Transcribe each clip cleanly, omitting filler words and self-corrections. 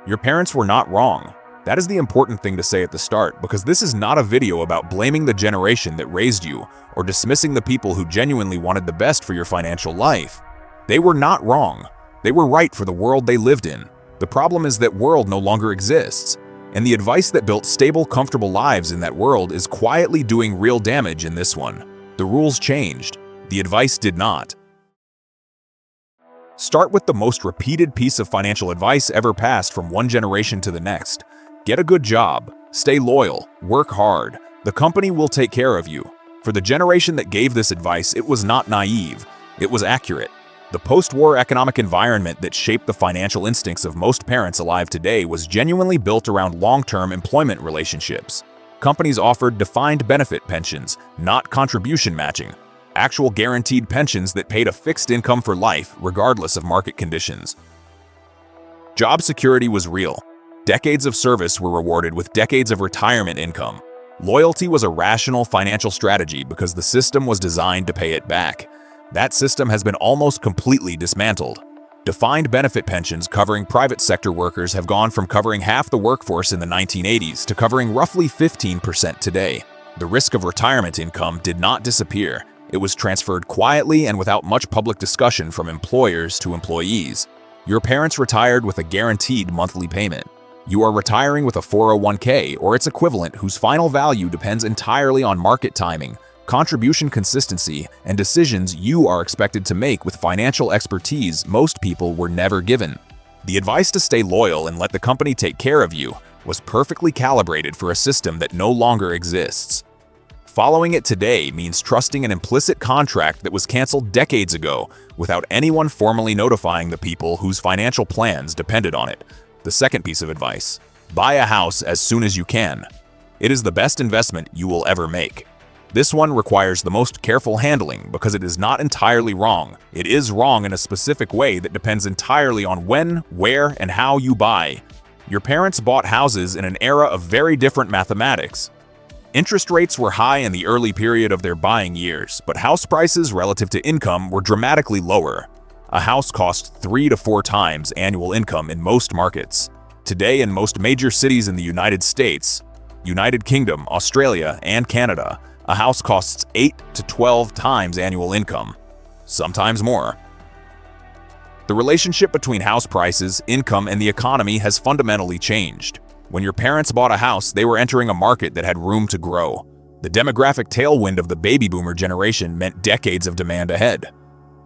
Your parents were not wrong. That is the important thing to say at the start, because this is not a video about blaming the generation that raised you or dismissing the people who genuinely wanted the best for your financial life. They were not wrong. They were right for the world they lived in. The problem is that world no longer exists, and the advice that built stable, comfortable lives in that world is quietly doing real damage in this one. The rules changed. The advice did not. Start with the most repeated piece of financial advice ever passed from one generation to the next. Get a good job, stay loyal, work hard. The company will take care of you. For the generation that gave this advice, it was not naive. It was accurate. The post-war economic environment that shaped the financial instincts of most parents alive today was genuinely built around long-term employment relationships. Companies offered defined benefit pensions, not contribution matching. Actual guaranteed pensions that paid a fixed income for life, regardless of market conditions. Job security was real. Decades of service were rewarded with decades of retirement income. Loyalty was a rational financial strategy because the system was designed to pay it back. That system has been almost completely dismantled. Defined benefit pensions covering private sector workers have gone from covering half the workforce in the 1980s to covering roughly 15% today. The risk of retirement income did not disappear. It was transferred quietly and without much public discussion from employers to employees. Your parents retired with a guaranteed monthly payment. You are retiring with a 401k or its equivalent whose final value depends entirely on market timing, contribution consistency, and decisions you are expected to make with financial expertise most people were never given. The advice to stay loyal and let the company take care of you was perfectly calibrated for a system that no longer exists. Following it today means trusting an implicit contract that was canceled decades ago without anyone formally notifying the people whose financial plans depended on it. The second piece of advice: buy a house as soon as you can. It is the best investment you will ever make. This one requires the most careful handling because it is not entirely wrong. It is wrong in a specific way that depends entirely on when, where, and how you buy. Your parents bought houses in an era of very different mathematics. Interest rates were high in the early period of their buying years, but house prices relative to income were dramatically lower. A house cost 3 to 4 times annual income in most markets. Today, in most major cities in the United States, United Kingdom, Australia, and Canada, a house costs 8 to 12 times annual income, sometimes more. The relationship between house prices, income, and the economy has fundamentally changed. When your parents bought a house, they were entering a market that had room to grow. The demographic tailwind of the baby boomer generation meant decades of demand ahead.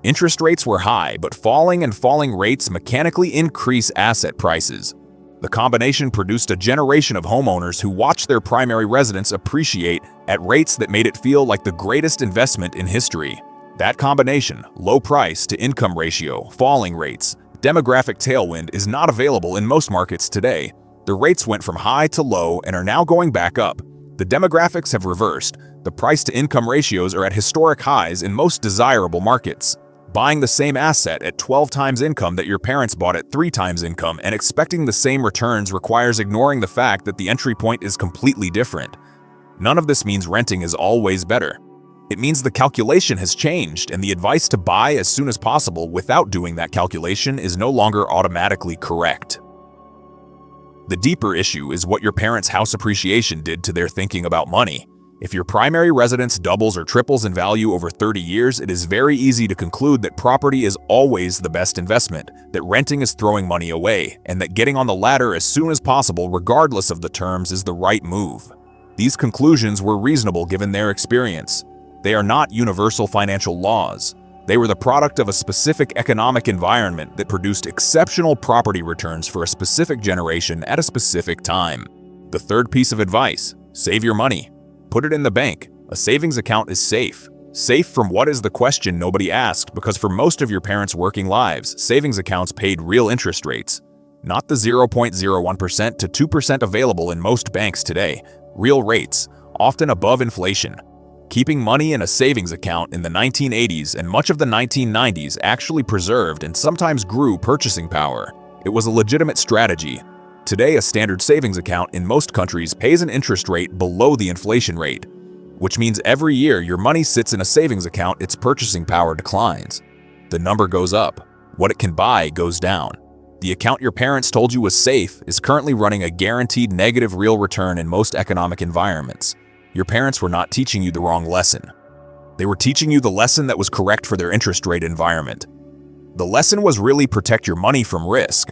Interest rates were high, but falling rates mechanically increase asset prices. The combination produced a generation of homeowners who watched their primary residence appreciate at rates that made it feel like the greatest investment in history. That combination, low price to income ratio, falling rates, demographic tailwind, is not available in most markets today. The rates went from high to low and are now going back up. The demographics have reversed. The price-to-income ratios are at historic highs in most desirable markets. Buying the same asset at 12 times income that your parents bought at 3 times income and expecting the same returns requires ignoring the fact that the entry point is completely different. None of this means renting is always better. It means the calculation has changed, and the advice to buy as soon as possible without doing that calculation is no longer automatically correct. The deeper issue is what your parents' house appreciation did to their thinking about money. If your primary residence doubles or triples in value over 30 years, it is very easy to conclude that property is always the best investment, that renting is throwing money away, and that getting on the ladder as soon as possible, regardless of the terms, is the right move. These conclusions were reasonable given their experience. They are not universal financial laws. They were the product of a specific economic environment that produced exceptional property returns for a specific generation at a specific time. The third piece of advice: save your money. Put it in the bank. A savings account is safe. Safe from what is the question nobody asked, because for most of your parents' working lives, savings accounts paid real interest rates. Not the 0.01% to 2% available in most banks today. Real rates, often above inflation. Keeping money in a savings account in the 1980s and much of the 1990s actually preserved and sometimes grew purchasing power. It was a legitimate strategy. Today, a standard savings account in most countries pays an interest rate below the inflation rate, which means every year your money sits in a savings account, its purchasing power declines. The number goes up. What it can buy goes down. The account your parents told you was safe is currently running a guaranteed negative real return in most economic environments. Your parents were not teaching you the wrong lesson. They were teaching you the lesson that was correct for their interest rate environment. The lesson was really protect your money from risk.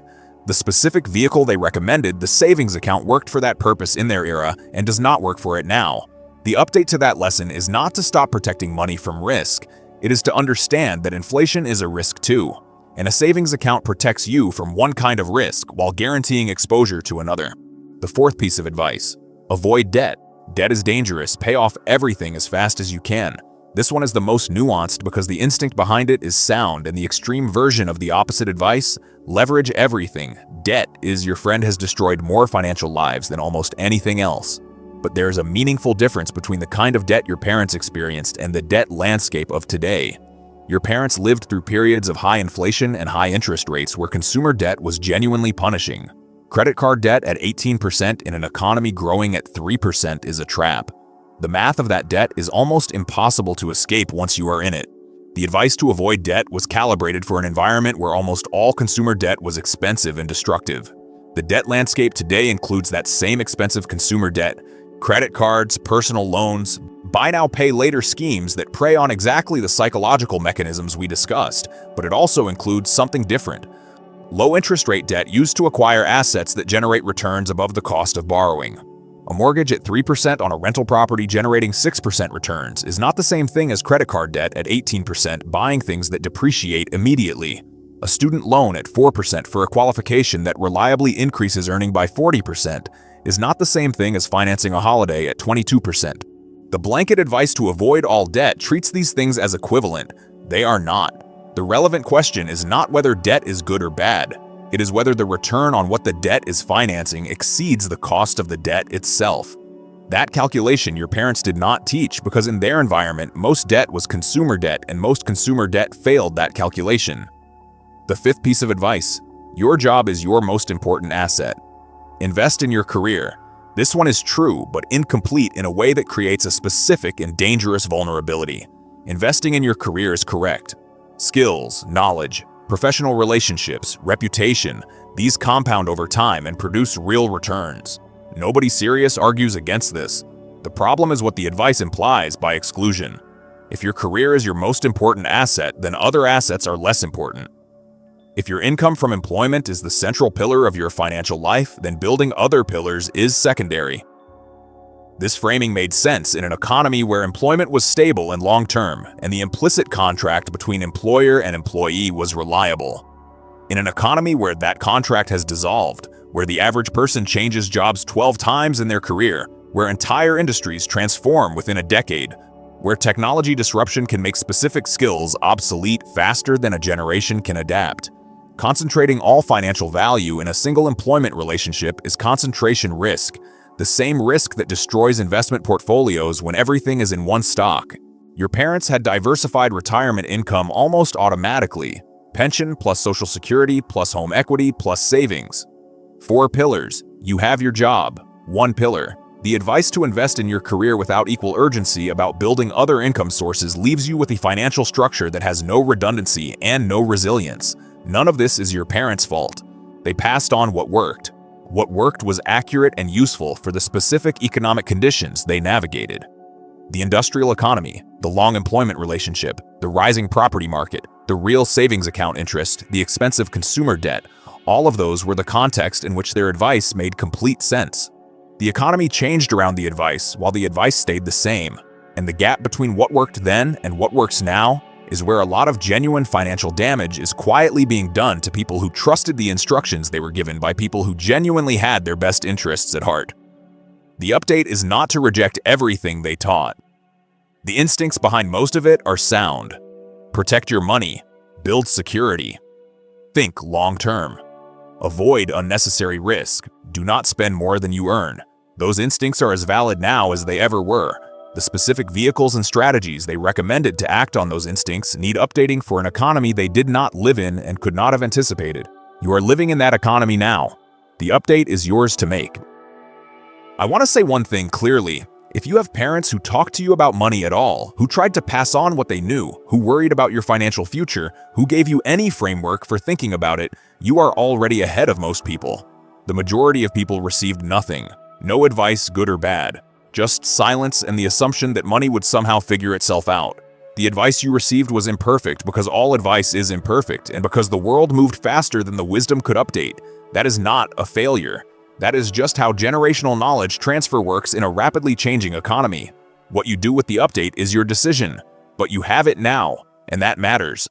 The specific vehicle they recommended, the savings account, worked for that purpose in their era and does not work for it now. The update to that lesson is not to stop protecting money from risk. It is to understand that inflation is a risk too, and a savings account protects you from one kind of risk while guaranteeing exposure to another. The fourth piece of advice: avoid debt. Debt is dangerous. Pay off everything as fast as you can. This one is the most nuanced because the instinct behind it is sound, and the extreme version of the opposite advice: leverage everything. Debt is your friend has destroyed more financial lives than almost anything else. But there is a meaningful difference between the kind of debt your parents experienced and the debt landscape of today. Your parents lived through periods of high inflation and high interest rates where consumer debt was genuinely punishing. Credit card debt at 18% in an economy growing at 3% is a trap. The math of that debt is almost impossible to escape once you are in it. The advice to avoid debt was calibrated for an environment where almost all consumer debt was expensive and destructive. The debt landscape today includes that same expensive consumer debt: credit cards, personal loans, buy now pay later schemes that prey on exactly the psychological mechanisms we discussed, but it also includes something different: low interest rate debt used to acquire assets that generate returns above the cost of borrowing. A mortgage at 3% on a rental property generating 6% returns is not the same thing as credit card debt at 18% buying things that depreciate immediately. A student loan at 4% for a qualification that reliably increases earning by 40% is not the same thing as financing a holiday at 22%. The blanket advice to avoid all debt treats these things as equivalent. They are not. The relevant question is not whether debt is good or bad. It is whether the return on what the debt is financing exceeds the cost of the debt itself. That calculation your parents did not teach because in their environment, most debt was consumer debt and most consumer debt failed that calculation. The fifth piece of advice: your job is your most important asset. Invest in your career. This one is true, but incomplete in a way that creates a specific and dangerous vulnerability. Investing in your career is correct. Skills, knowledge, professional relationships, reputation, these compound over time and produce real returns. Nobody serious argues against this. The problem is what the advice implies by exclusion. If your career is your most important asset, then other assets are less important. If your income from employment is the central pillar of your financial life, then building other pillars is secondary. This framing made sense in an economy where employment was stable and long-term, and the implicit contract between employer and employee was reliable. In an economy where that contract has dissolved, where the average person changes jobs 12 times in their career, where entire industries transform within a decade, where technology disruption can make specific skills obsolete faster than a generation can adapt, concentrating all financial value in a single employment relationship is concentration risk. The same risk that destroys investment portfolios when everything is in one stock. Your parents had diversified retirement income almost automatically: pension plus Social Security plus home equity plus savings. 4 pillars. You have your job. 1 pillar. The advice to invest in your career without equal urgency about building other income sources leaves you with a financial structure that has no redundancy and no resilience. None of this is your parents' fault. They passed on what worked. What worked was accurate and useful for the specific economic conditions they navigated. The industrial economy, the long employment relationship, the rising property market, the real savings account interest, the expensive consumer debt, all of those were the context in which their advice made complete sense. The economy changed around the advice while the advice stayed the same, and the gap between what worked then and what works now is where a lot of genuine financial damage is quietly being done to people who trusted the instructions they were given by people who genuinely had their best interests at heart. The update is not to reject everything they taught. The instincts behind most of it are sound. Protect your money. Build security. Think long-term. Avoid unnecessary risk. Do not spend more than you earn. Those instincts are as valid now as they ever were. The specific vehicles and strategies they recommended to act on those instincts need updating for an economy they did not live in and could not have anticipated. You are living in that economy now. The update is yours to make. I want to say one thing clearly. If you have parents who talked to you about money at all, who tried to pass on what they knew, who worried about your financial future, who gave you any framework for thinking about it, you are already ahead of most people. The majority of people received nothing. No advice, good or bad. Just silence and the assumption that money would somehow figure itself out. The advice you received was imperfect because all advice is imperfect, and because the world moved faster than the wisdom could update. That is not a failure. That is just how generational knowledge transfer works in a rapidly changing economy. What you do with the update is your decision, but you have it now, and that matters.